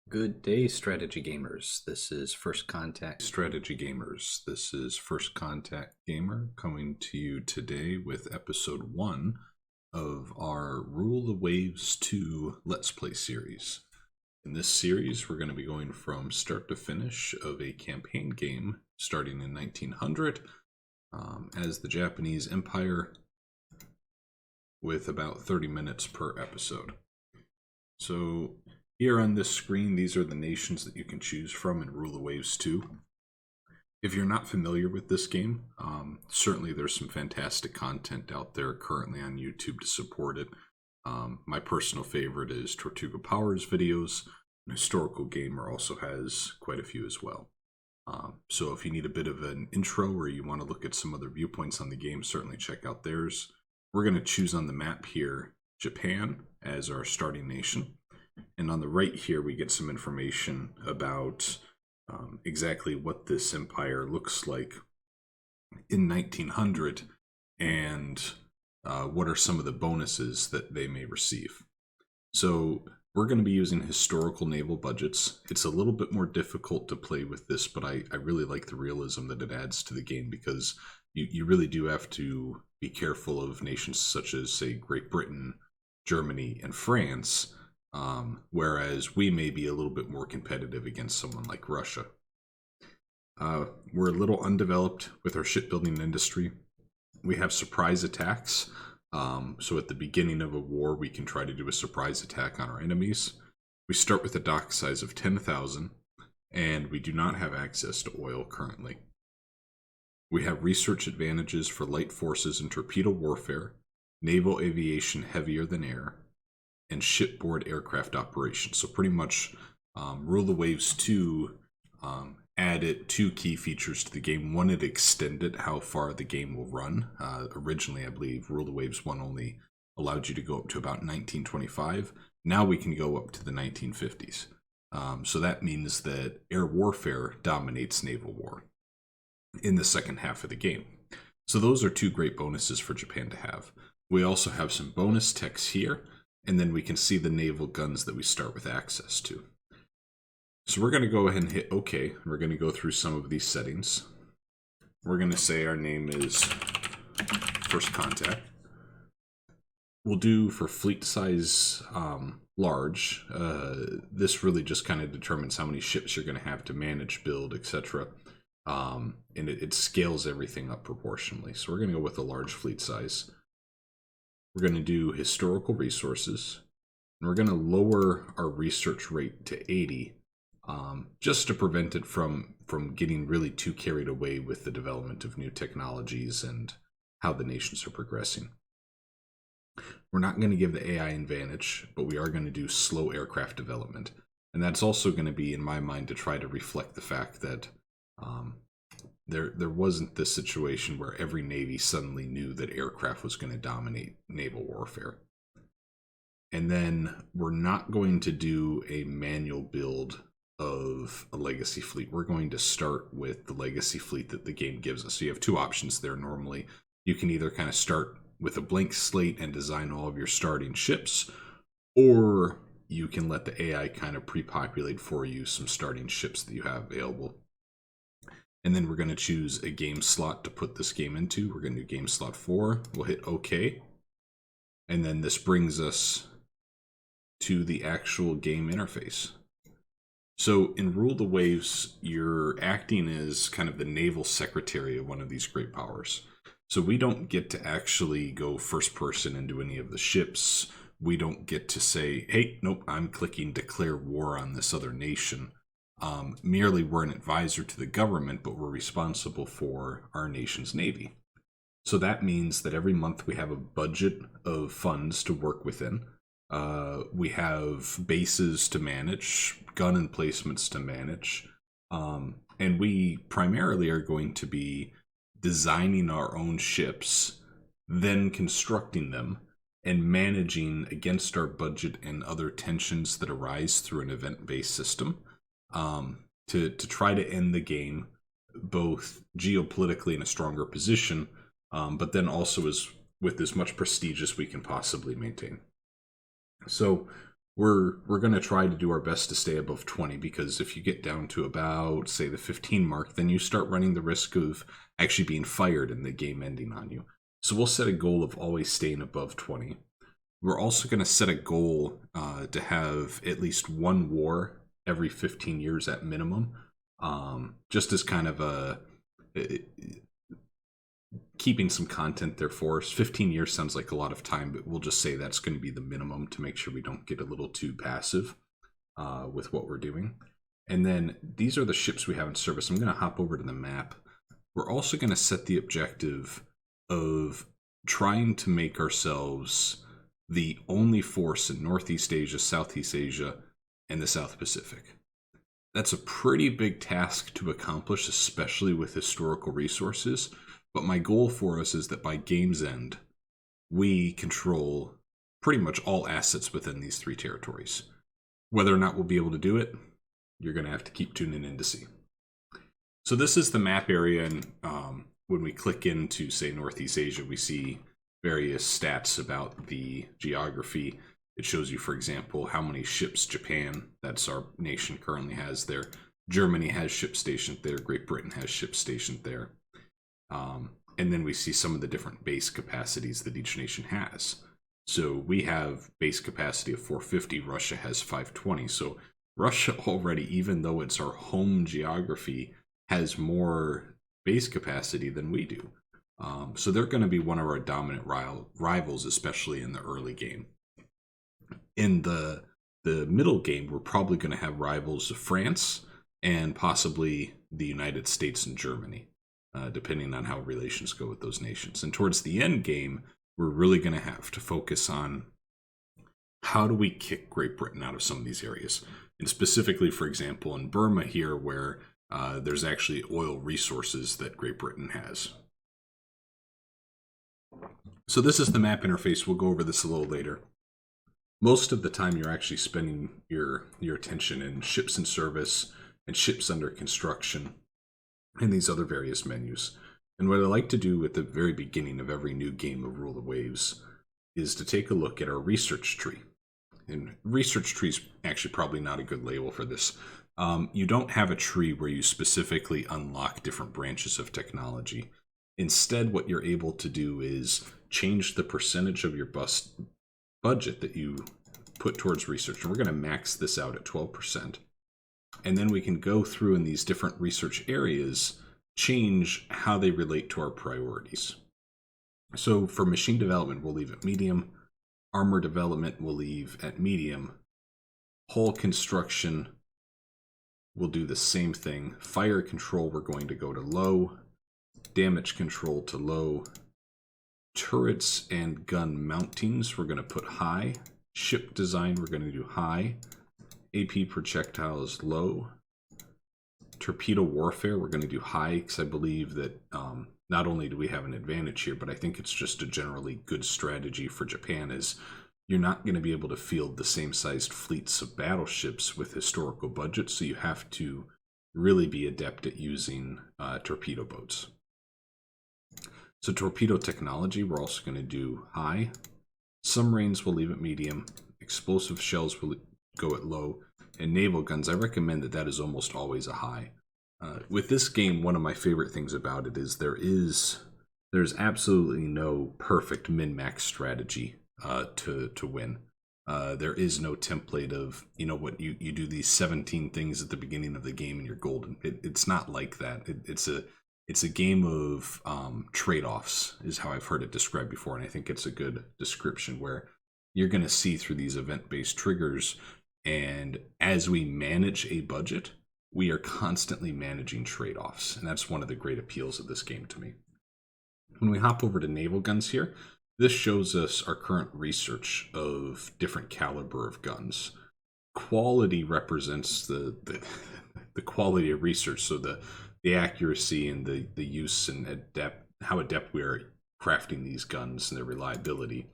Good day, strategy gamers. This is First Contact Strategy Gamers. This is First Contact Gamer coming to you today with episode 1 of our Rule the Waves 2 Let's Play series. In this series, we're going to be going from start to finish of a campaign game starting in 1900 as the Japanese Empire with about 30 minutes per episode. So here on this screen, these are the nations that you can choose from in Rule the Waves 2. If you're not familiar with this game, certainly there's some fantastic content out there currently on YouTube to support it. My personal favorite is Tortuga Power's videos. An Historical Gamer also has quite a few as well. So if you need a bit of an intro or you want to look at some other viewpoints on the game, certainly check out theirs. We're going to choose on the map here Japan as our starting nation. And on the right here, we get some information about exactly what this empire looks like in 1900 and what are some of the bonuses that they may receive. So we're going to be using historical naval budgets. It's a little bit more difficult to play with this, but I really like the realism that it adds to the game because you really do have to be careful of nations such as, say, Great Britain, Germany, and France. Whereas we may be a little bit more competitive against someone like Russia. We're a little undeveloped with our shipbuilding industry. We have surprise attacks. So at the beginning of a war, we can try to do a surprise attack on our enemies. We start with a dock size of 10,000, and we do not have access to oil currently. We have research advantages for light forces and torpedo warfare, naval aviation heavier than air, and shipboard aircraft operations. So pretty much Rule the Waves 2 added two key features to the game. One, it extended how far the game will run. Originally, I believe Rule the Waves 1 only allowed you to go up to about 1925. Now we can go up to the 1950s. So that means that air warfare dominates naval war in the second half of the game. So those are two great bonuses for Japan to have. We also have some bonus techs here. And then we can see the naval guns that we start with access to. So we're going to go ahead and hit OK. We're going to go through some of these settings. We're going to say our name is First Contact. We'll do for fleet size large. This really just kind of determines how many ships you're going to have to manage, build, etc. And it scales everything up proportionally. So we're going to go with a large fleet size. We're going to do historical resources, and we're going to lower our research rate to 80, just to prevent it from getting really too carried away with the development of new technologies and how the nations are progressing. We're not going to give the AI advantage, but we are going to do slow aircraft development, and that's also going to be, in my mind, to try to reflect the fact that there wasn't this situation where every navy suddenly knew that aircraft was going to dominate naval warfare. And then we're not going to do a manual build of a legacy fleet. We're going to start with the legacy fleet that the game gives us. So you have two options there normally. You can either kind of start with a blank slate and design all of your starting ships, or you can let the AI kind of pre-populate for you some starting ships that you have available. And then we're going to choose a game slot to put this game into. We're going to do game slot 4. We'll hit OK. And then this brings us to the actual game interface. So in Rule the Waves, you're acting as kind of the naval secretary of one of these great powers. So we don't get to actually go first person into any of the ships. We don't get to say, hey, nope, I'm clicking declare war on this other nation. Merely we're an advisor to the government, but we're responsible for our nation's navy. So that means that every month we have a budget of funds to work within. We have bases to manage, gun emplacements to manage, and we primarily are going to be designing our own ships, then constructing them, and managing against our budget and other tensions that arise through an event-based system. To try to end the game both geopolitically in a stronger position, but then also with as much prestige as we can possibly maintain. So we're going to try to do our best to stay above 20, because if you get down to about, say, the 15 mark, then you start running the risk of actually being fired and the game ending on you. So we'll set a goal of always staying above 20. We're also going to set a goal to have at least one war every 15 years at minimum, just as kind of a keeping some content there for us. 15 years sounds like a lot of time, but we'll just say that's going to be the minimum to make sure we don't get a little too passive with what we're doing. And then these are the ships we have in service. I'm going to hop over to the map. We're also going to set the objective of trying to make ourselves the only force in Northeast Asia, Southeast Asia, and the South Pacific. That's a pretty big task to accomplish, especially with historical resources. But my goal for us is that by game's end, we control pretty much all assets within these 3 territories. Whether or not we'll be able to do it, you're going to have to keep tuning in to see. So this is the map area, and when we click into, say, Northeast Asia, we see various stats about the geography. It shows you, for example, how many ships Japan, that's our nation, currently has there. Germany has ships stationed there. Great Britain has ships stationed there. And then we see some of the different base capacities that each nation has. So we have base capacity of 450. Russia has 520. So Russia already, even though it's our home geography, has more base capacity than we do. So they're going to be one of our dominant rivals, especially in the early game. In the middle game, we're probably going to have rivals of France and possibly the United States and Germany, depending on how relations go with those nations. And towards the end game, we're really going to have to focus on how do we kick Great Britain out of some of these areas. And specifically, for example, in Burma here, where there's actually oil resources that Great Britain has. So this is the map interface. We'll go over this a little later. Most of the time, you're actually spending your attention in ships in service and ships under construction and these other various menus. And what I like to do at the very beginning of every new game of Rule the Waves is to take a look at our research tree. And research tree is actually probably not a good label for this. You don't have a tree where you specifically unlock different branches of technology. Instead, what you're able to do is change the percentage of your budget that you put towards research. And we're going to max this out at 12%. And then we can go through in these different research areas, change how they relate to our priorities. So for machine development, we'll leave at medium. Armor development, we'll leave at medium. Hull construction, we'll do the same thing. Fire control, we're going to go to low. Damage control to low. Turrets and gun mountings, we're going to put high. Ship design, we're going to do high. AP projectiles, low. Torpedo warfare, we're going to do high, because I believe that not only do we have an advantage here, but I think it's just a generally good strategy for Japan, is you're not going to be able to field the same sized fleets of battleships with historical budgets, so you have to really be adept at using torpedo boats. So torpedo technology, we're also going to do high. Submarines we'll leave at medium. Explosive shells will go at low. And naval guns, I recommend that is almost always a high. With this game, one of my favorite things about it is there's absolutely no perfect min-max strategy to win. There is no template of, what you do these 17 things at the beginning of the game and you're golden. It's not like that. It's a game of trade-offs, is how I've heard it described before, and I think it's a good description, where you're going to see through these event-based triggers, and as we manage a budget, we are constantly managing trade-offs, and that's one of the great appeals of this game to me. When we hop over to naval guns here, this shows us our current research of different caliber of guns. Quality represents the quality of research, so the accuracy and the use and how adept we are crafting these guns and their reliability.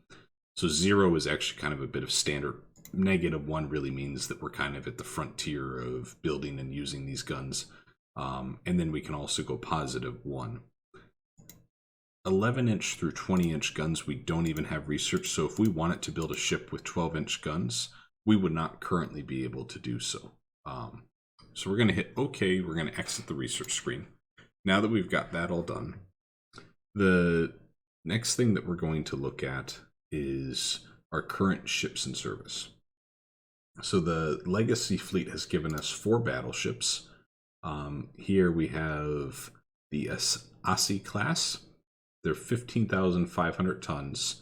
So 0 is actually kind of a bit of standard. -1 really means that we're kind of at the frontier of building and using these guns. And then we can also go +1. 11-inch through 20-inch guns, we don't even have research. So if we wanted to build a ship with 12-inch guns, we would not currently be able to do so. So we're going to hit OK. We're going to exit the research screen. Now that we've got that all done, the next thing that we're going to look at is our current ships in service. So the Legacy fleet has given us 4 battleships. Here we have the Asi class. They're 15,500 tons,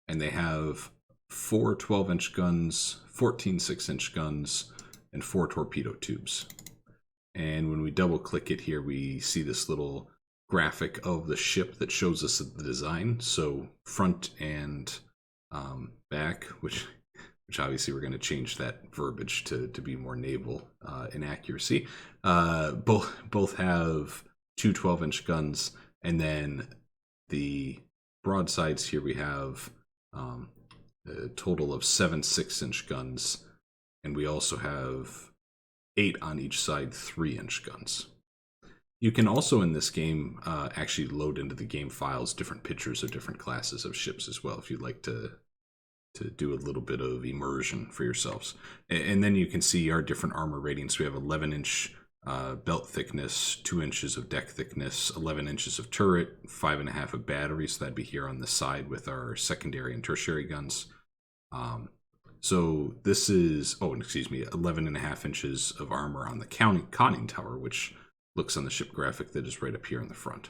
and they have 4 12-inch guns, 14 6-inch guns, and 4 torpedo tubes. And when we double-click it here, we see this little graphic of the ship that shows us the design. So front and back, which obviously we're going to change that verbiage to be more naval in accuracy. Both have 2 12-inch guns, and then the broadsides here we have a total of 7 6-inch guns, and we also have 8 on each side 3-inch guns. You can also in this game actually load into the game files different pictures of different classes of ships as well, if you'd like to do a little bit of immersion for yourselves. And then you can see our different armor ratings. We have 11-inch belt thickness, 2 inches of deck thickness, 11 inches of turret, 5.5 of battery, so that'd be here on the side with our secondary and tertiary guns. So this is, 11.5 inches of armor on the conning tower, which looks on the ship graphic that is right up here in the front.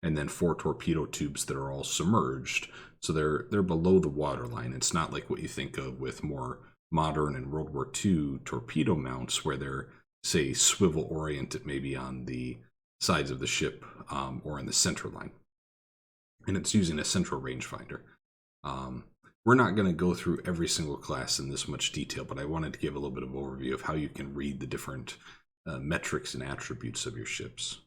And then 4 torpedo tubes that are all submerged, so they're below the waterline. It's not like what you think of with more modern and World War II torpedo mounts, where they're, say, swivel oriented maybe on the sides of the ship or in the center line. And it's using a central rangefinder. We're not going to go through every single class in this much detail, but I wanted to give a little bit of overview of how you can read the different metrics and attributes of your ships.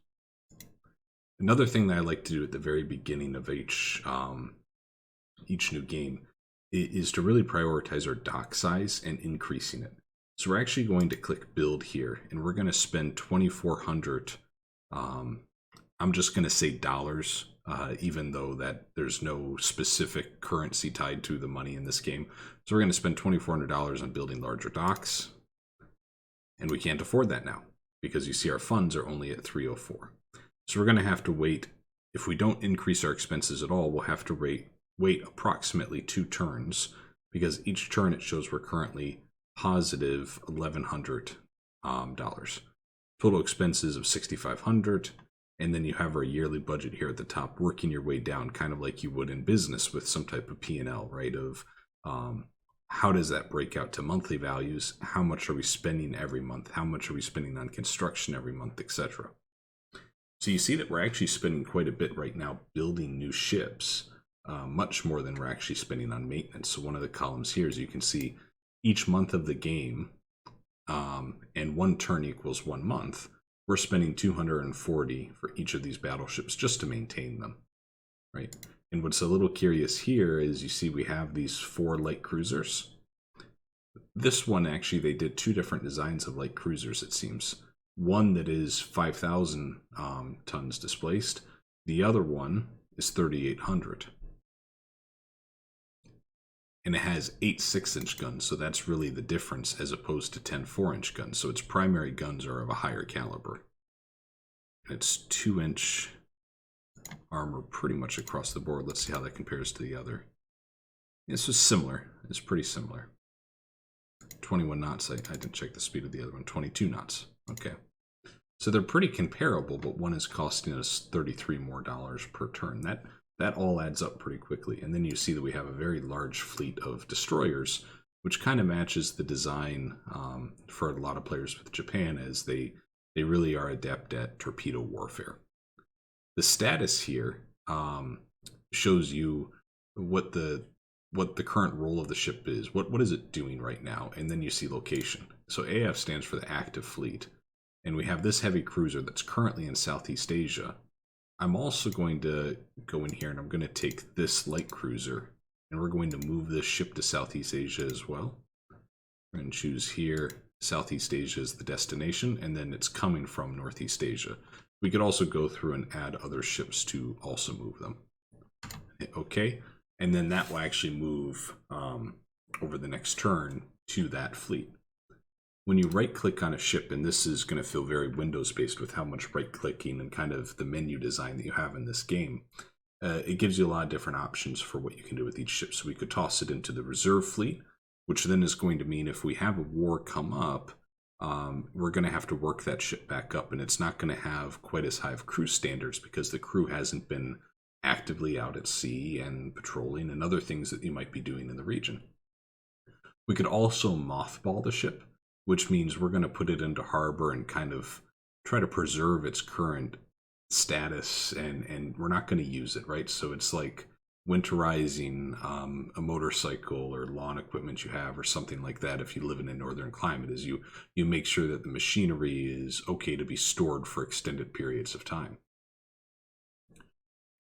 Another thing that I like to do at the very beginning of each new game is to really prioritize our dock size and increasing it. So we're actually going to click build here, and we're going to spend 2,400. I'm just going to say dollars, even though that there's no specific currency tied to the money in this game. So we're going to spend $2,400 on building larger docks, and we can't afford that now because you see our funds are only at 304. So we're going to have to wait. If we don't increase our expenses at all, we'll have to wait approximately 2 turns, because each turn it shows we're currently positive $1,100. Total expenses of $6,500, and then you have our yearly budget here at the top, working your way down, kind of like you would in business with some type of P&L, right? Of how does that break out to monthly values? How much are we spending every month? How much are we spending on construction every month, etc. So you see that we're actually spending quite a bit right now building new ships, much more than we're actually spending on maintenance. So one of the columns here, as you can see, each month of the game, and 1 turn equals 1 month, we're spending 240 for each of these battleships just to maintain them, right? And what's a little curious here is you see we have these 4 light cruisers. This one, actually, they did 2 different designs of light cruisers, it seems. One that is 5,000 tons displaced. The other one is 3,800. And it has 8 6-inch guns, so that's really the difference as opposed to 10 4-inch guns. So its primary guns are of a higher caliber. And it's 2-inch armor pretty much across the board. Let's see how that compares to the other. This is similar. It's pretty similar. 21 knots. I didn't check the speed of the other one. 22 knots. Okay. So they're pretty comparable, but one is costing us $33 more per turn. That all adds up pretty quickly. And then you see that we have a very large fleet of destroyers, which kind of matches the design for a lot of players with Japan, as they really are adept at torpedo warfare. The status here shows you what the current role of the ship is. What is it doing right now? And then you see location. So AF stands for the active fleet. And we have this heavy cruiser that's currently in Southeast Asia. I'm also going to go in here and I'm going to take this light cruiser, and we're going to move this ship to Southeast Asia as well. We're going to choose here, Southeast Asia is the destination, and then it's coming from Northeast Asia. We could also go through and add other ships to also move them. Okay, and then that will actually move over the next turn to that fleet. When you right-click on a ship, and this is going to feel very Windows-based with how much right-clicking and kind of the menu design that you have in this game, it gives you a lot of different options for what you can do with each ship. So we could toss it into the reserve fleet, which then is going to mean if we have a war come up, we're going to have to work that ship back up, and it's not going to have quite as high of crew standards because the crew hasn't been actively out at sea and patrolling and other things that you might be doing in the region. We could also mothball the ship, which means we're going to put it into harbor and kind of try to preserve its current status, and we're not going to use it, right? So it's like winterizing a motorcycle or lawn equipment you have or something like that if you live in a northern climate, is you make sure that the machinery is okay to be stored for extended periods of time.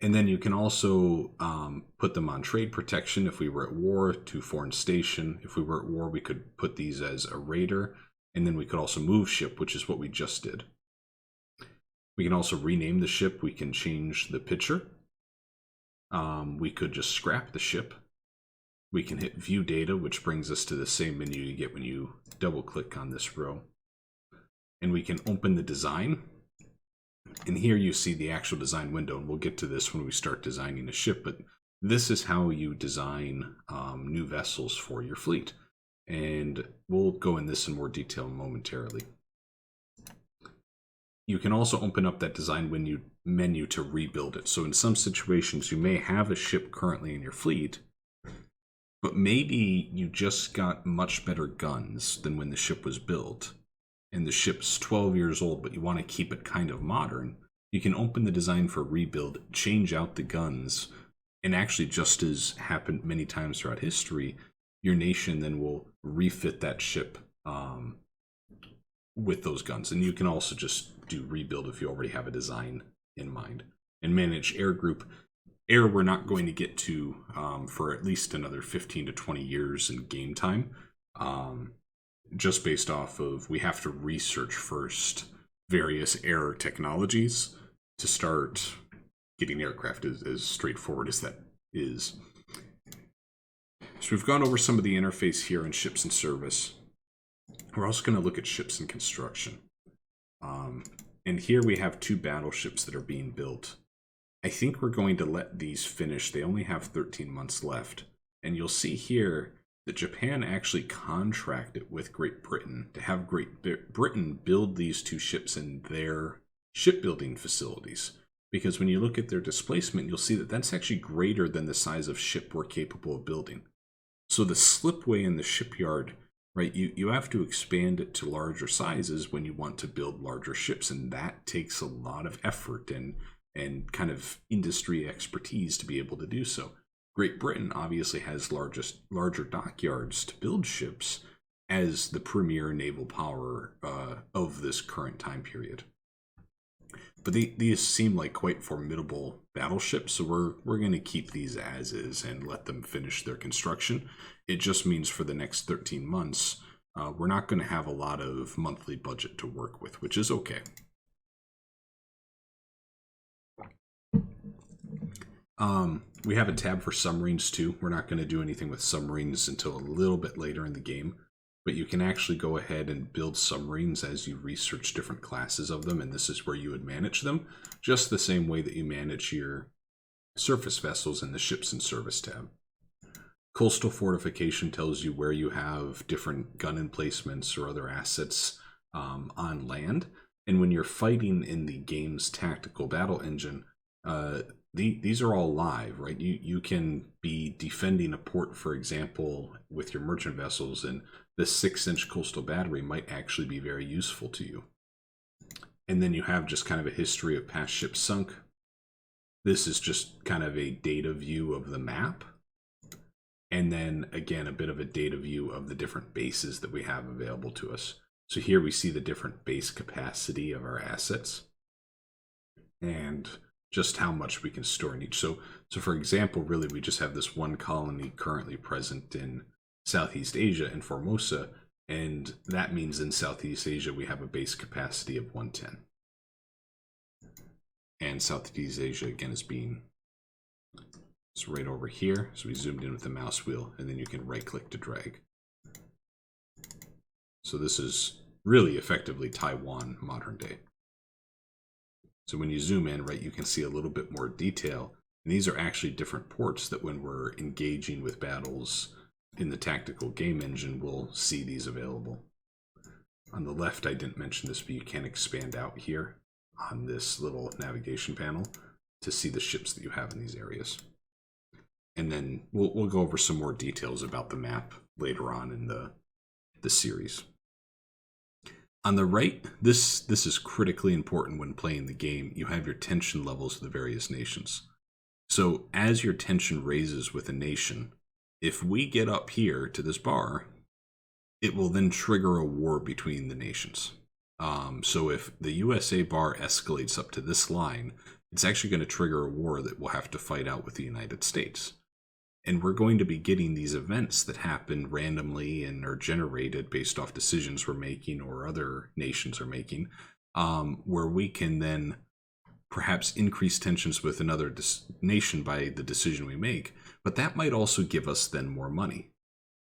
And then you can also put them on trade protection if we were at war, to foreign station. If we were at war, we could put these as a raider, and then we could also move ship, which is what we just did. We can also rename the ship. We can change the picture. We could just scrap the ship. We can hit view data, which brings us to the same menu you get when you double click on this row. And we can open the design. And here you see the actual design window, and we'll get to this when we start designing a ship, but this is how you design new vessels for your fleet. And we'll go in this in more detail momentarily. You can also open up that design menu to rebuild it. So in some situations, you may have a ship currently in your fleet, but maybe you just got much better guns than when the ship was built, and the ship's 12 years old, but you want to keep it kind of modern. You can open the design for rebuild, change out the guns, and actually, just as happened many times throughout history, your nation then will refit that ship with those guns. And you can also just do rebuild if you already have a design in mind. And manage air group. Air we're not going to get to for at least another 15 to 20 years in game time. Just based off of, we have to research first various air technologies to start getting aircraft as straightforward as that is. So we've gone over some of the interface here in ships and service. We're also going to look at ships and construction. And here we have 2 battleships that are being built. I think we're going to let these finish. They only have 13 months left. And you'll see here that Japan actually contracted with Great Britain to have Great Britain build these 2 ships in their shipbuilding facilities. Because when you look at their displacement, you'll see that that's actually greater than the size of ship we're capable of building. So the slipway in the shipyard, right, you have to expand it to larger sizes when you want to build larger ships, and that takes a lot of effort and kind of industry expertise to be able to do so. Great Britain obviously has larger dockyards to build ships as the premier naval power of this current time period. But these seem like quite formidable battleships, so we're going to keep these as is and let them finish their construction. It just means for the next 13 months, we're not going to have a lot of monthly budget to work with, which is okay. We have a tab for submarines too. We're not going to do anything with submarines until a little bit later in the game, but you can actually go ahead and build submarines as you research different classes of them, and this is where you would manage them, just the same way that you manage your surface vessels in the ships and service tab. Coastal fortification tells you where you have different gun emplacements or other assets on land, and when you're fighting in the game's tactical battle engine, these are all live, right? You can be defending a port, for example, with your merchant vessels, and the 6-inch coastal battery might actually be very useful to you. And then you have just kind of a history of past ships sunk. This is just kind of a data view of the map. And then, again, a bit of a data view of the different bases that we have available to us. So here we see the different base capacity of our assets and just how much we can store in each. So for example, really, we just have this one colony currently present in Southeast Asia in Formosa, and that means in Southeast Asia we have a base capacity of 110. And Southeast Asia, again, is being, it's right over here. So we zoomed in with the mouse wheel, and then you can right-click to drag. So this is really effectively Taiwan modern day. So when you zoom in, right, you can see a little bit more detail. And these are actually different ports that when we're engaging with battles in the tactical game engine, we'll see these available. On the left, I didn't mention this, but you can expand out here on this little navigation panel to see the ships that you have in these areas. And then we'll go over some more details about the map later on in the series. On the right, this is critically important when playing the game. You have your tension levels of the various nations. So as your tension raises with a nation, if we get up here to this bar, it will then trigger a war between the nations. So if the USA bar escalates up to this line, it's actually going to trigger a war that we'll have to fight out with the United States. And we're going to be getting these events that happen randomly and are generated based off decisions we're making or other nations are making, where we can then perhaps increase tensions with another nation by the decision we make. But that might also give us then more money.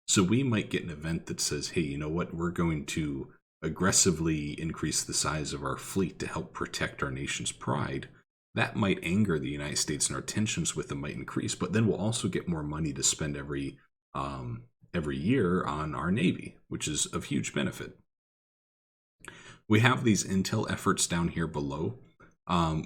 So we might get an event that says, hey, you know what, we're going to aggressively increase the size of our fleet to help protect our nation's pride. That might anger the United States and our tensions with them might increase, but then we'll also get more money to spend every year on our Navy, which is of huge benefit. We have these intel efforts down here below,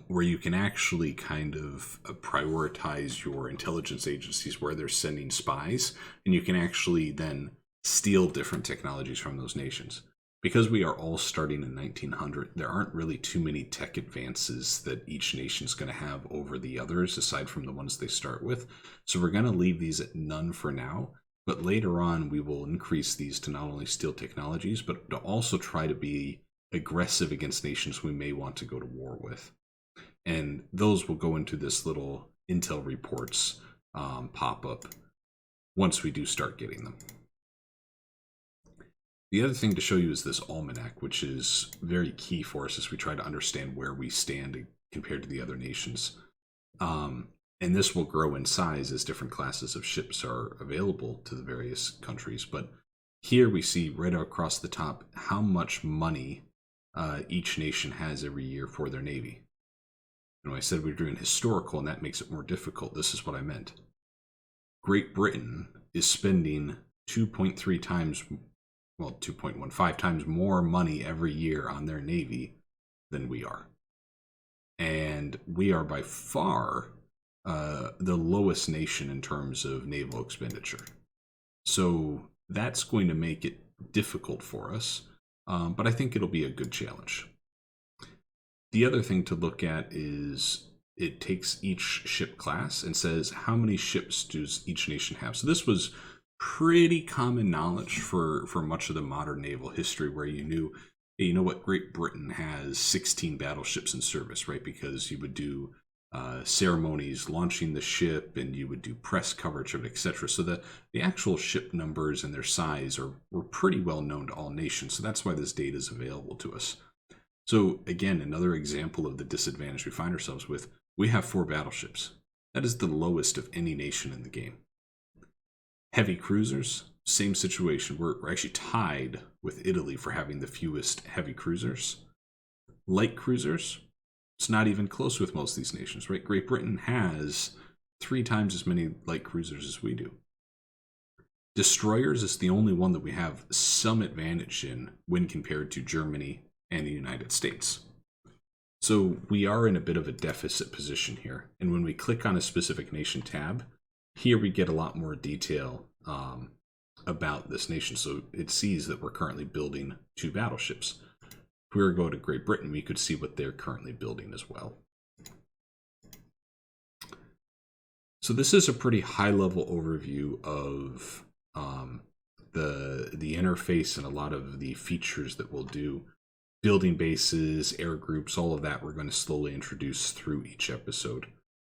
where you can actually kind of prioritize your intelligence agencies where they're sending spies, and you can actually then steal different technologies from those nations. Because we are all starting in 1900, there aren't really too many tech advances that each nation's going to have over the others, aside from the ones they start with. So we're going to leave these at none for now, but later on we will increase these to not only steal technologies, but to also try to be aggressive against nations we may want to go to war with. And those will go into this little intel reports pop-up once we do start getting them. The other thing to show you is this almanac, which is very key for us as we try to understand where we stand compared to the other nations. And this will grow in size as different classes of ships are available to the various countries. But here we see right across the top how much money each nation has every year for their navy. And when I said we were doing historical and that makes it more difficult, this is what I meant. Great Britain is spending 2.3 times, well, 2.15 times more money every year on their navy than we are. And we are by far the lowest nation in terms of naval expenditure. So that's going to make it difficult for us, but I think it'll be a good challenge. The other thing to look at is it takes each ship class and says how many ships does each nation have. So this was pretty common knowledge for much of the modern naval history, where you knew, hey, you know what, Great Britain has 16 battleships in service, right? Because you would do ceremonies launching the ship, and you would do press coverage of it, etc. So the actual ship numbers and their size were pretty well known to all nations. So that's why this data is available to us. So again, another example of the disadvantage we find ourselves with, we have 4 battleships. That is the lowest of any nation in the game. Heavy cruisers, same situation. We're actually tied with Italy for having the fewest heavy cruisers. Light cruisers, it's not even close with most of these nations, right? Great Britain has 3 times as many light cruisers as we do. Destroyers is the only one that we have some advantage in when compared to Germany and the United States. So we are in a bit of a deficit position here. And when we click on a specific nation tab, here we get a lot more detail about this nation. So it sees that we're currently building 2 battleships. If we were to go to Great Britain, we could see what they're currently building as well. So this is a pretty high-level overview of the interface and a lot of the features that we'll do. Building bases, air groups, all of that we're going to slowly introduce through each episode.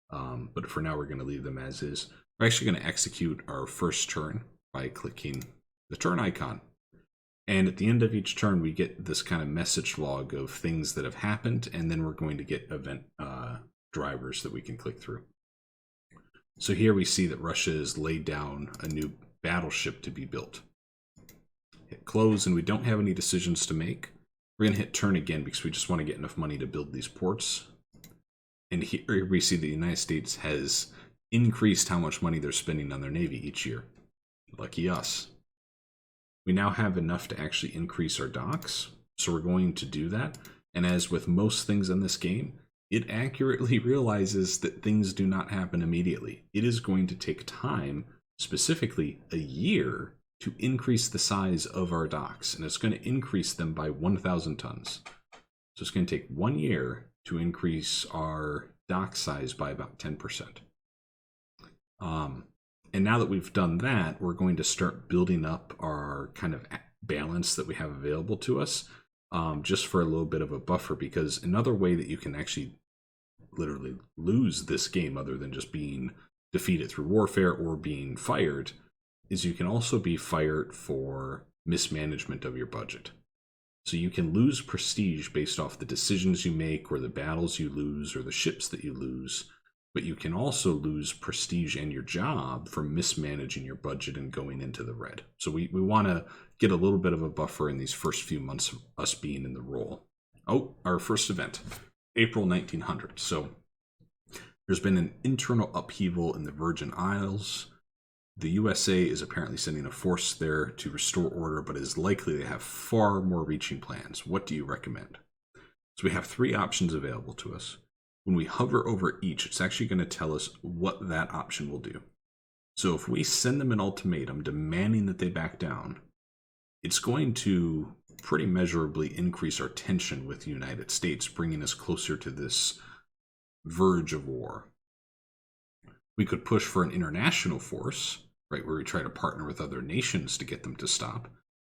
But for now, we're going to leave them as is. We're actually going to execute our first turn by clicking the turn icon. And at the end of each turn, we get this kind of message log of things that have happened, and then we're going to get event drivers that we can click through. So here we see that Russia has laid down a new battleship to be built. hit close, and we don't have any decisions to make. We're going to hit turn again because we just want to get enough money to build these ports. And here we see the United States has increased how much money they're spending on their Navy each year. Lucky us. We now have enough to actually increase our docks, so we're going to do that. And as with most things in this game, it accurately realizes that things do not happen immediately. It is going to take time, specifically a year, to increase the size of our docks, and it's going to increase them by 1,000 tons. So it's going to take 1 year to increase our dock size by about 10%. And now that we've done that, we're going to start building up our kind of balance that we have available to us, just for a little bit of a buffer, because another way that you can actually literally lose this game, other than just being defeated through warfare or being fired, is you can also be fired for mismanagement of your budget. So you can lose prestige based off the decisions you make, or the battles you lose, or the ships that you lose, but you can also lose prestige and your job for mismanaging your budget and going into the red. So we want to get a little bit of a buffer in these first few months of us being in the role. Oh, our first event, April 1900. So there's been an internal upheaval in the Virgin Isles. The USA is apparently sending a force there to restore order, but is likely to have far more reaching plans. What do you recommend? So we have 3 options available to us. When we hover over each, it's actually going to tell us what that option will do. So if we send them an ultimatum demanding that they back down, it's going to pretty measurably increase our tension with the United States, bringing us closer to this verge of war. We could push for an international force, right, where we try to partner with other nations to get them to stop.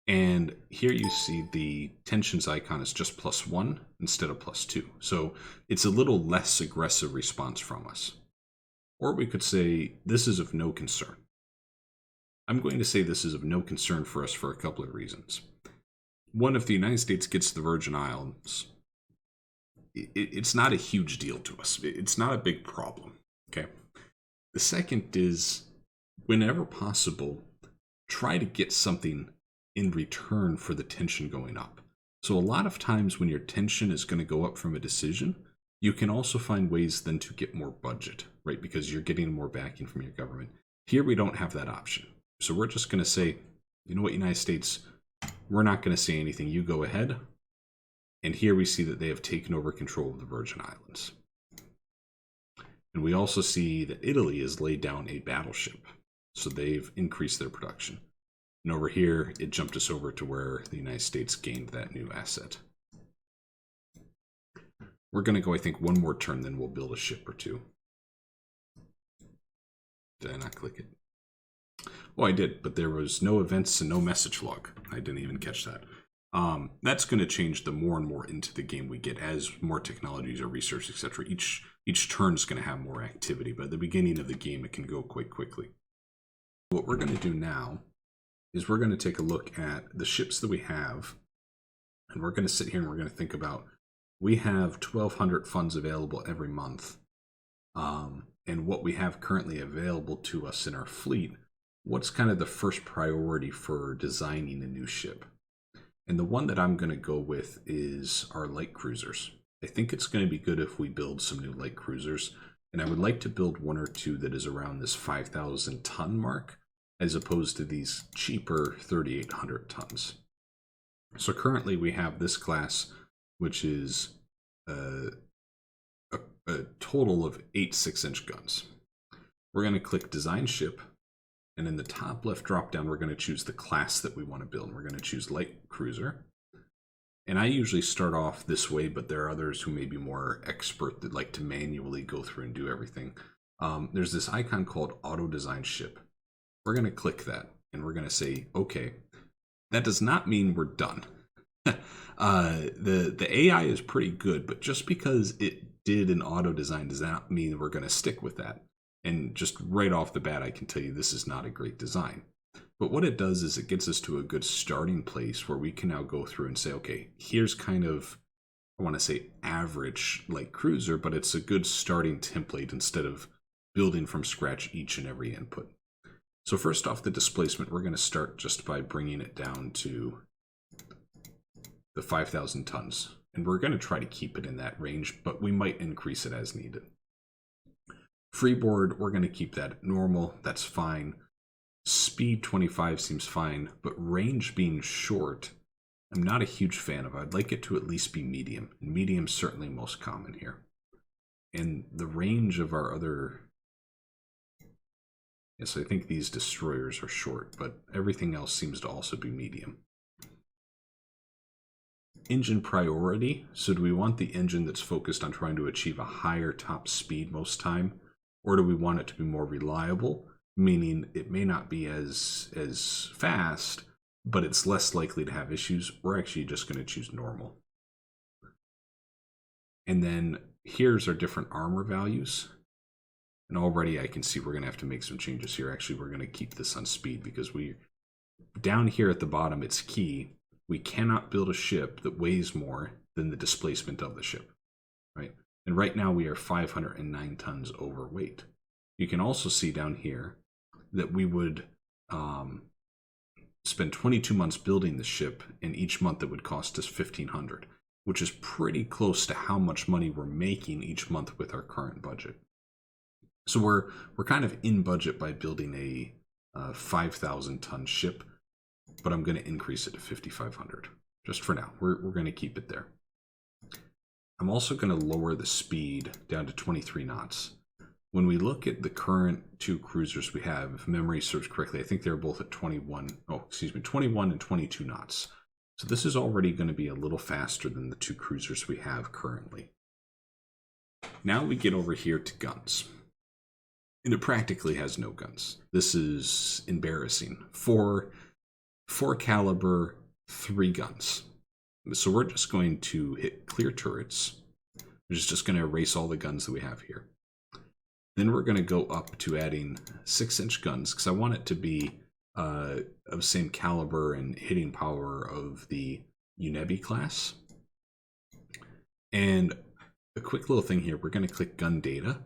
And here you see the tensions icon is just +1 instead of +2. So it's a little less aggressive response from us. Or we could say, this is of no concern. I'm going to say this is of no concern for us for a couple of reasons. One, if the United States gets the Virgin Islands, it's not a huge deal to us. It's not a big problem, okay? The second is, whenever possible, try to get something in return for the tension going up. So a lot of times when your tension is going to go up from a decision, you can also find ways then to get more budget, right? Because you're getting more backing from your government. Here we don't have that option. So we're just going to say, you know what, United States, we're not going to say anything. You go ahead. And here we see that they have taken over control of the Virgin Islands. And we also see that Italy has laid down a battleship. So they've increased their production. And over here, it jumped us over to where the United States gained that new asset. We're going to go, I think, 1 more turn, then we'll build a ship or 2. Did I not click it? Oh, I did, but there was no events and no message log. I didn't even catch that. That's going to change the more and more into the game we get as more technologies are researched, etc. Each turn is going to have more activity, but at the beginning of the game, it can go quite quickly. What we're going to do now is we're going to take a look at the ships that we have, and we're going to sit here and we're going to think about, we have 1,200 funds available every month, and what we have currently available to us in our fleet. What's kind of the first priority for designing a new ship? And the one that I'm going to go with is our light cruisers. I think it's going to be good if we build some new light cruisers, and I would like to build 1 or 2 that is around this 5,000 ton mark, as opposed to these cheaper 3,800 tons. So currently we have this class, which is a total of 8 6-inch guns. We're going to click Design Ship, and in the top left drop down, we're going to choose the class that we want to build. We're going to choose Light Cruiser. And I usually start off this way, but there are others who may be more expert that like to manually go through and do everything. There's this icon called Auto Design Ship. We're going to click that, and we're going to say, okay. That does not mean we're done. The AI is pretty good, but just because it did an auto design does not mean we're going to stick with that. And just right off the bat, I can tell you this is not a great design. But what it does is it gets us to a good starting place where we can now go through and say, okay, here's kind of, I want to say average light cruiser, but it's a good starting template instead of building from scratch each and every input. So first off, the displacement, we're going to start just by bringing it down to the 5,000 tons. And we're going to try to keep it in that range, but we might increase it as needed. Freeboard, we're going to keep that at normal. That's fine. Speed 25 seems fine, but range being short, I'm not a huge fan of. I'd like it to at least be medium. And medium's certainly most common here. And the range of our other... Yes, I think these destroyers are short, but everything else seems to also be medium. Engine priority. So do we want the engine that's focused on trying to achieve a higher top speed most time? Or do we want it to be more reliable? Meaning it may not be as fast, but it's less likely to have issues. We're actually just going to choose normal. And then here's our different armor values. And already I can see we're going to have to make some changes here. Actually, we're going to keep this on speed because down here at the bottom, it's key. We cannot build a ship that weighs more than the displacement of the ship, right? And right now we are 509 tons overweight. You can also see down here that we would spend 22 months building the ship, and each month it would cost us 1,500, which is pretty close to how much money we're making each month with our current budget. So we're kind of in budget by building a 5,000 ton ship, but I'm going to increase it to 5,500 just for now. We're going to keep it there. I'm also going to lower the speed down to 23 knots. When we look at the current two cruisers we have, if memory serves correctly, I think they're both at 21 and 22 knots. So this is already going to be a little faster than the two cruisers we have currently. Now we get over here to guns. And it practically has no guns. This is embarrassing. Four caliber, 3 guns. So we're just going to hit clear turrets, which is just going to erase all the guns that we have here. Then we're going to go up to adding 6-inch guns, because I want it to be of same caliber and hitting power of the Unebi class. And a quick little thing here, we're going to click gun data.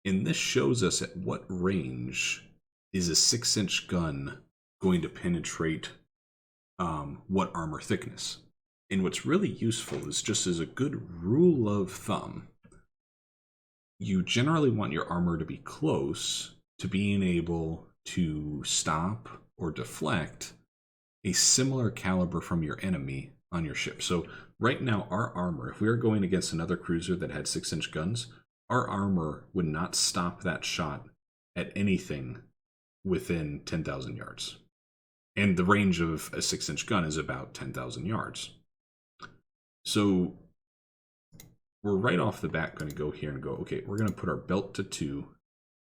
And this shows us at what range is a 6-inch gun going to penetrate what armor thickness. And what's really useful is, just as a good rule of thumb, you generally want your armor to be close to being able to stop or deflect a similar caliber from your enemy on your ship. So right now our armor, if we were going against another cruiser that had 6-inch guns, our armor would not stop that shot at anything within 10,000 yards. And the range of a 6-inch gun is about 10,000 yards. So we're right off the bat going to go here and go, okay, we're going to put our belt to 2.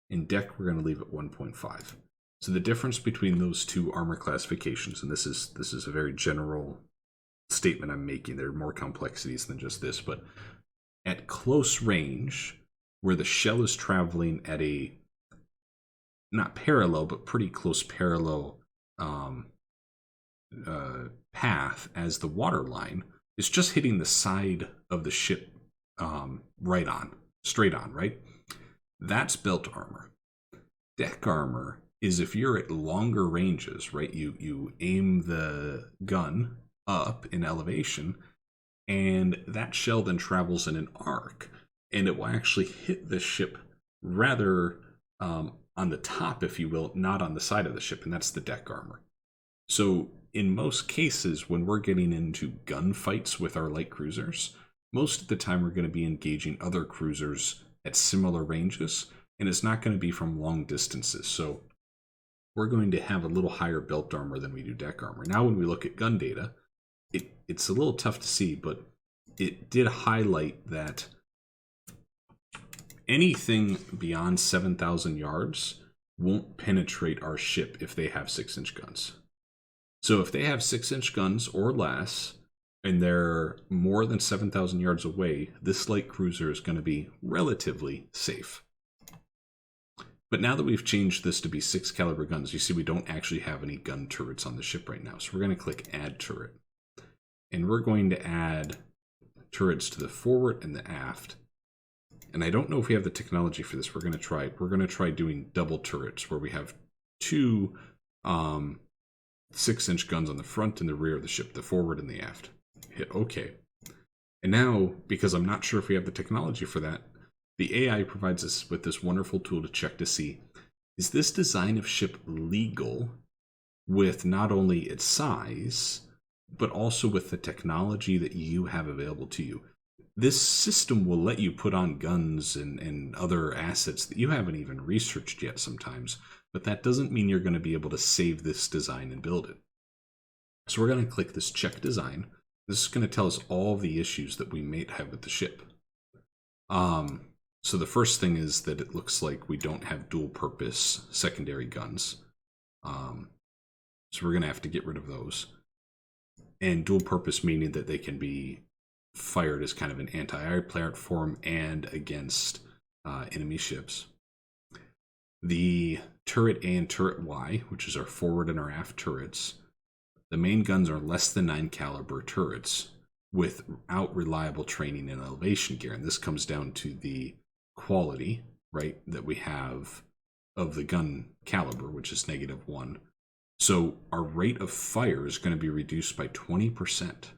In deck, we're going to leave it 1.5. So the difference between those two armor classifications, and this is a very general statement I'm making, there are more complexities than just this, but at close range, where the shell is traveling at a, not parallel, but pretty close parallel path as the water line, it's just hitting the side of the ship straight on, right? That's belt armor. Deck armor is if you're at longer ranges, right? You aim the gun up in elevation, and that shell then travels in an arc, and it will actually hit the ship rather on the top, if you will, not on the side of the ship, and that's the deck armor. So in most cases, when we're getting into gunfights with our light cruisers, most of the time we're going to be engaging other cruisers at similar ranges, and it's not going to be from long distances. So we're going to have a little higher belt armor than we do deck armor. Now when we look at gun data, it's a little tough to see, but it did highlight that anything beyond 7,000 yards won't penetrate our ship if they have 6-inch guns. So if they have 6-inch guns or less, and they're more than 7,000 yards away, this light cruiser is going to be relatively safe. But now that we've changed this to be 6 caliber guns, you see we don't actually have any gun turrets on the ship right now. So we're going to click Add Turret. And we're going to add turrets to the forward and the aft. And I don't know if we have the technology for this. We're going to try doing double turrets where we have two 6-inch guns on the front and the rear of the ship, the forward and the aft. Hit OK. And now, because I'm not sure if we have the technology for that, the AI provides us with this wonderful tool to check to see, is this design of ship legal with not only its size, but also with the technology that you have available to you. This system will let you put on guns and other assets that you haven't even researched yet sometimes, but that doesn't mean you're going to be able to save this design and build it. So we're going to click this check design. This is going to tell us all the issues that we may have with the ship. So the first thing is that it looks like we don't have dual purpose secondary guns. So we're going to have to get rid of those. And dual purpose meaning that they can be fired as kind of an anti-air platform and against enemy ships. The turret A and turret Y, which is our forward and our aft turrets, the main guns are less than 9 caliber turrets without reliable training and elevation gear. And this comes down to the quality, right, that we have of the gun caliber, which is -1. So our rate of fire is going to be reduced by 20%.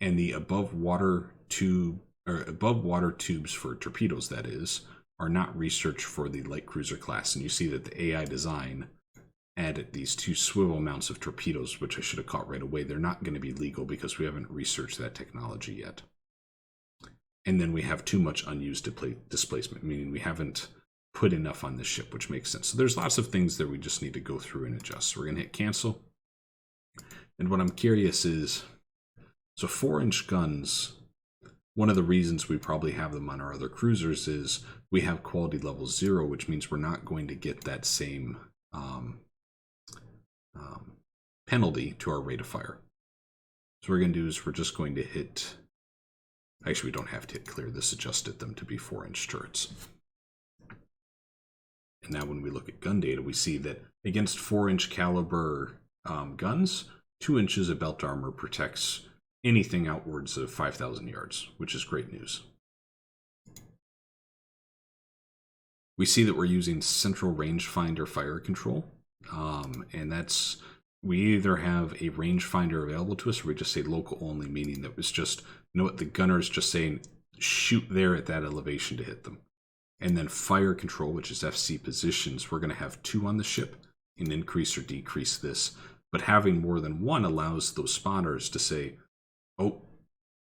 And the above water tubes for torpedoes, that is, are not researched for the light cruiser class. And you see that the AI design added these 2 swivel mounts of torpedoes, which I should have caught right away. They're not going to be legal because we haven't researched that technology yet. And then we have too much unused displacement, meaning we haven't put enough on the ship, which makes sense. So there's lots of things that we just need to go through and adjust. So we're going to hit cancel. And what I'm curious is, so 4-inch guns, one of the reasons we probably have them on our other cruisers is we have quality level 0, which means we're not going to get that same penalty to our rate of fire. So what we're going to do is we're just going to hit, actually we don't have to hit clear, this adjusted them to be 4-inch turrets. And now when we look at gun data, we see that against 4-inch caliber guns, 2 inches of belt armor protects anything outwards of 5,000 yards, which is great news. We see that we're using central rangefinder fire control, and that's, we either have a rangefinder available to us or we just say local only, meaning that it's just, you know what, the gunner is just saying shoot there at that elevation to hit them. And then fire control, which is FC positions, we're going to have 2 on the ship and increase or decrease this. But having more than 1 allows those spotters to say, oh,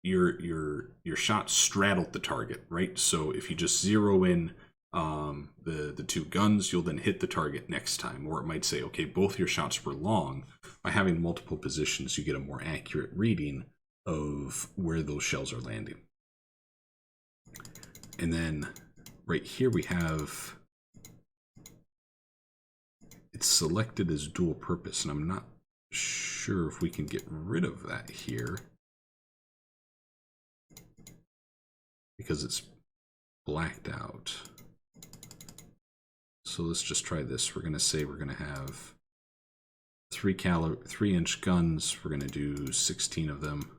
your shot straddled the target, right? So if you just zero in the 2 guns, you'll then hit the target next time. Or it might say, okay, both your shots were long. By having multiple positions, you get a more accurate reading of where those shells are landing. And then right here we have, it's selected as dual purpose, and I'm not sure if we can get rid of that here because it's blacked out. So let's just try this. We're going to say we're going to have 3-inch guns. We're going to do 16 of them.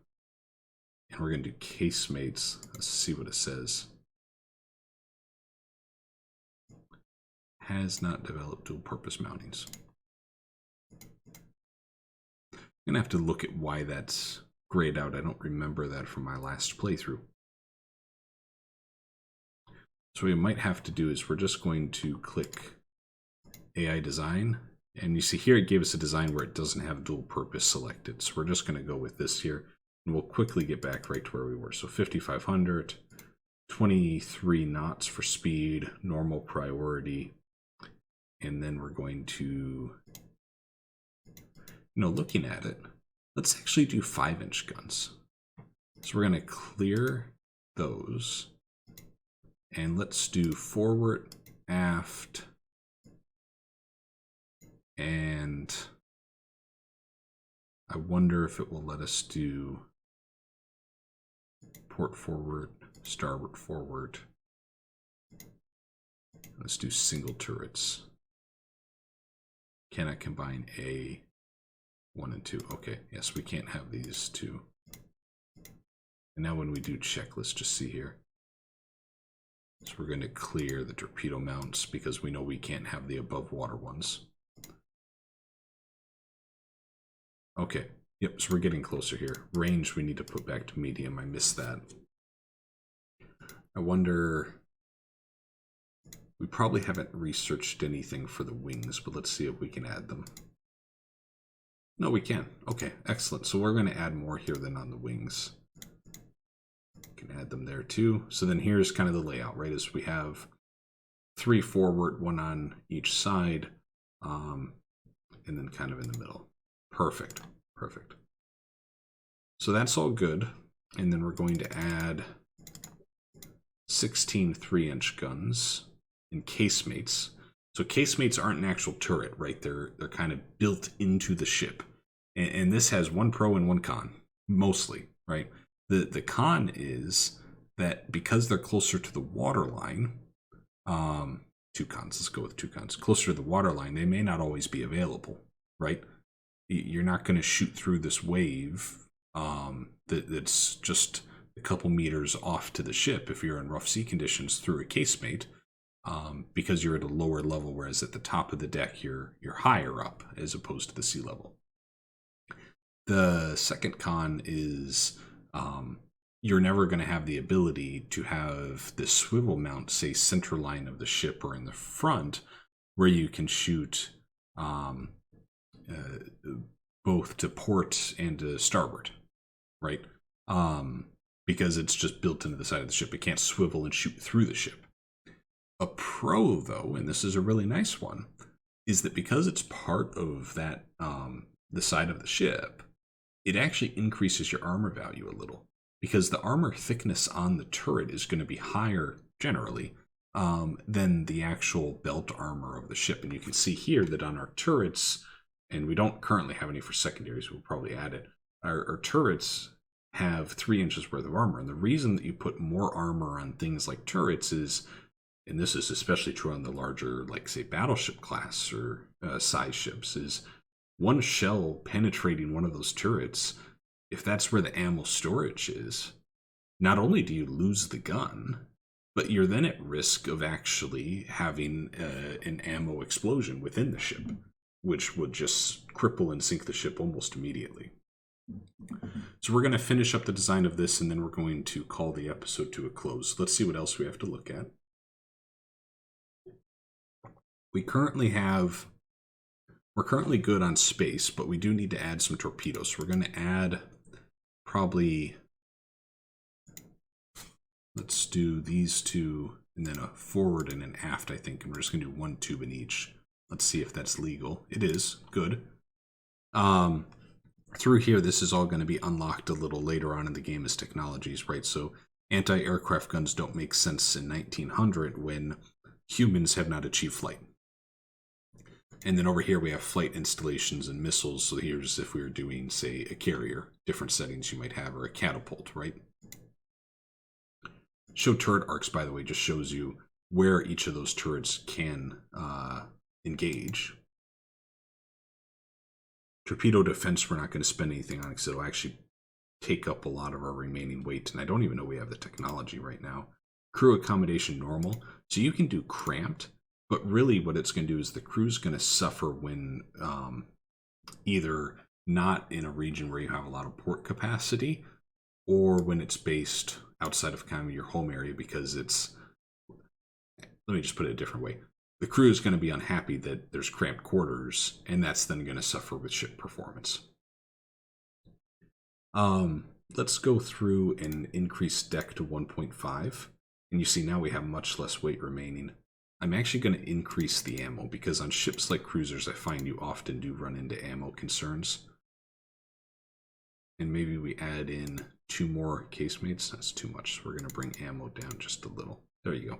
And we're going to do casemates. Let's see what it says. Has not developed dual purpose mountings. I'm going to have to look at why that's grayed out. I don't remember that from my last playthrough. So what we might have to do is we're just going to click AI design. And you see here it gave us a design where it doesn't have dual purpose selected. So we're just going to go with this here. And we'll quickly get back right to where we were. So 5,500, 23 knots for speed, normal priority. And then we're going to, looking at it, let's actually do 5-inch guns. So we're going to clear those. And let's do forward, aft, and I wonder if it will let us do port forward, starboard forward. Let's do single turrets. Can I combine A, 1 and 2? Okay, yes, we can't have these 2. And now when we do check, let's just see here. So we're going to clear the torpedo mounts because we know we can't have the above water ones. Okay, yep, so we're getting closer here. Range we need to put back to medium. I missed that. I wonder... We probably haven't researched anything for the wings, but let's see if we can add them. No, we can. Okay, excellent. So we're going to add more here than on the wings. We can add them there too. So then here's kind of the layout, right? As we have 3 forward, 1 on each side, and then kind of in the middle. Perfect, perfect. So that's all good. And then we're going to add 16 3-inch guns and casemates. So casemates aren't an actual turret, right? They're kind of built into the ship. And this has 1 pro and 1 con, mostly, right? The con is that because they're closer to the water line, 2 cons, let's go with 2 cons. Closer to the water line, they may not always be available, right? You're not going to shoot through this wave that's just a couple meters off to the ship if you're in rough sea conditions through a casemate. Because you're at a lower level, whereas at the top of the deck you're higher up as opposed to the sea level. The second con is you're never going to have the ability to have the swivel mount, say, center line of the ship or in the front, where you can shoot both to port and to starboard, right? Because it's just built into the side of the ship. It can't swivel and shoot through the ship. A pro, though, and this is a really nice one, is that because it's part of that the side of the ship, it actually increases your armor value a little. Because the armor thickness on the turret is going to be higher, generally, than the actual belt armor of the ship. And you can see here that on our turrets, and we don't currently have any for secondaries, we'll probably add it, our turrets have 3 inches worth of armor. And the reason that you put more armor on things like turrets is, and this is especially true on the larger, like, say, battleship class or size ships, is one shell penetrating one of those turrets, if that's where the ammo storage is, not only do you lose the gun, but you're then at risk of actually having an ammo explosion within the ship, which would just cripple and sink the ship almost immediately. So we're going to finish up the design of this, and then we're going to call the episode to a close. Let's see what else we have to look at. We're currently good on space, but we do need to add some torpedoes. So we're going to add probably, let's do these 2, and then a forward and an aft, I think. And we're just going to do 1 tube in each. Let's see if that's legal. It is. Good. Through here, this is all going to be unlocked a little later on in the game as technologies, right? So anti-aircraft guns don't make sense in 1900 when humans have not achieved flight. And then over here we have flight installations and missiles. So here's if we were doing, say, a carrier, different settings you might have, or a catapult, right? Show turret arcs, by the way, just shows you where each of those turrets can engage. Torpedo defense, we're not going to spend anything on because it'll actually take up a lot of our remaining weight. And I don't even know we have the technology right now. Crew accommodation normal. So you can do cramped. But really what it's going to do is the crew's going to suffer when either not in a region where you have a lot of port capacity, or when it's based outside of kind of your home area because it's, let me just put it a different way. The crew is going to be unhappy that there's cramped quarters, and that's then going to suffer with ship performance. Let's go through and increase deck to 1.5. And you see now we have much less weight remaining. I'm actually going to increase the ammo because on ships like cruisers, I find you often do run into ammo concerns. And maybe we add in 2 more casemates. That's too much. So we're going to bring ammo down just a little. There you go.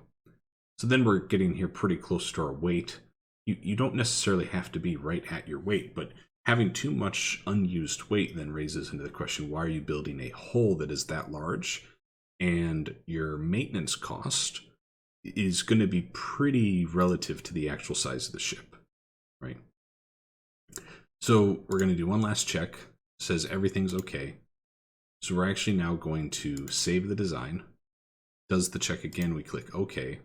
So then we're getting here pretty close to our weight. You don't necessarily have to be right at your weight, but having too much unused weight then raises into the question, why are you building a hull that is that large? And your maintenance cost is going to be pretty relative to the actual size of the ship, right? So we're going to do one last check. It says everything's okay. So we're actually now going to save the design. does the check again. We click OK.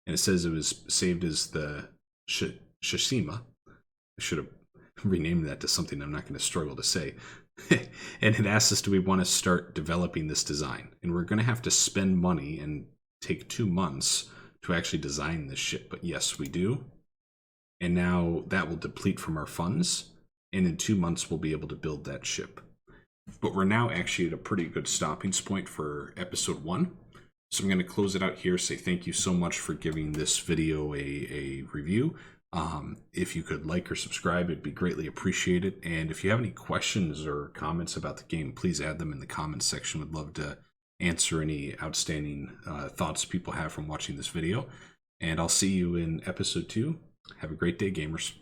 And it says it was saved as the Shishima. I should have renamed that to something I'm not going to struggle to say. And it asks us, do we want to start developing this design? And we're going to have to spend money and take 2 months to actually design this ship. But yes, we do. And now that will deplete from our funds. And in 2 months, we'll be able to build that ship. But we're now actually at a pretty good stopping point for episode 1. So I'm going to close it out here, say thank you so much for giving this video a review. If you could like or subscribe, it'd be greatly appreciated. And if you have any questions or comments about the game, please add them in the comments section. Would love to answer any outstanding thoughts people have from watching this video. And I'll see you in episode 2. Have a great day, gamers.